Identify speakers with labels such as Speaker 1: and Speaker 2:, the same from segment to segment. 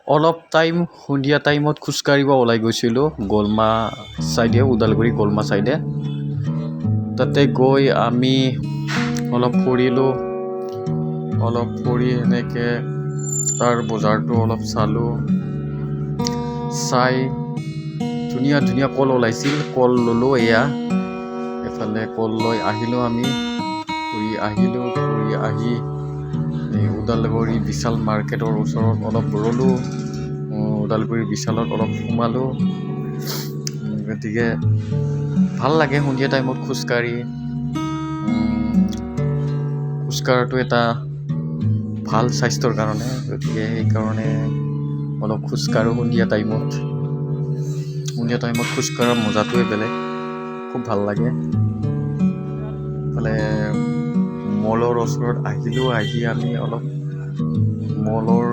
Speaker 1: অলপ টাইম সন্ধিয়া টাইমত খোজকাঢ়িব ওলাই গৈছিলোঁ গলমা চাইডে, ওদালগুৰি গলমা চাইডে। তাতে গৈ আমি অলপ ফুৰিলোঁ, অলপ ফুৰি এনেকৈ তাৰ বজাৰটো অলপ চালোঁ। চাই ধুনীয়া ধুনীয়া কল ওলাইছিল, কল ল'লোঁ। এয়া এফালে কল লৈ আহিলোঁ, আমি ফুৰি আহি এই ওদালগুৰি বিশাল মাৰ্কেটৰ ওচৰত অলপ ৰ'লোঁ। ওদালগুৰি বিশালত অলপ সোমালোঁ। গতিকে ভাল লাগে সন্ধিয়া টাইমত খোজকাঢ়ি। খোজকঢ়াটো এটা ভাল স্বাস্থ্যৰ কাৰণে, গতিকে সেইকাৰণে অলপ খোজকাঢ়োঁ সন্ধিয়া টাইমত। সন্ধিয়া টাইমত খোজকঢ়াৰ মজাটোৱে বেলেগ, খুব ভাল লাগে। ইফালে মলৰ ওচৰত আহিলোঁ, আহি আমি অলপ মলৰ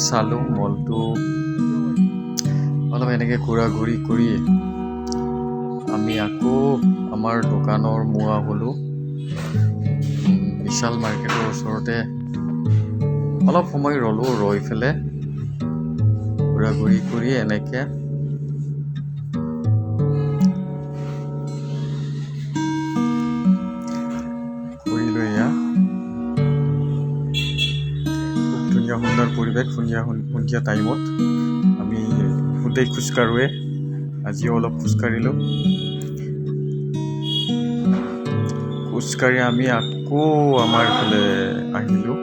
Speaker 1: চালোঁ। মলটো অলপ এনেকৈ ঘূৰা-ঘূৰি কৰি আমি আকৌ আমাৰ দোকানৰ মুৱা হ'লোঁ। বিশাল মাৰ্কেটৰ ওচৰতে অলপ সময় ৰ'লোঁ, ৰৈ পেলাই ঘূৰা-ঘূৰি কৰি এনেকৈ কৰিলোঁ। এয়া খুব ধুনীয়া সুন্দৰ পৰিৱেশ। সন্ধিয়া টাইমত আমি গোটেই খোজকাঢ়োৱে, আজিও অলপ খোজকাঢ়িলোঁ। খোজকাঢ়ি আমি আকৌ আমাৰ ফালে আহিলোঁ।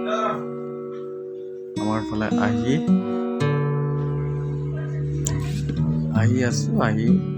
Speaker 1: আমাৰ ফালে আহি আছোঁ।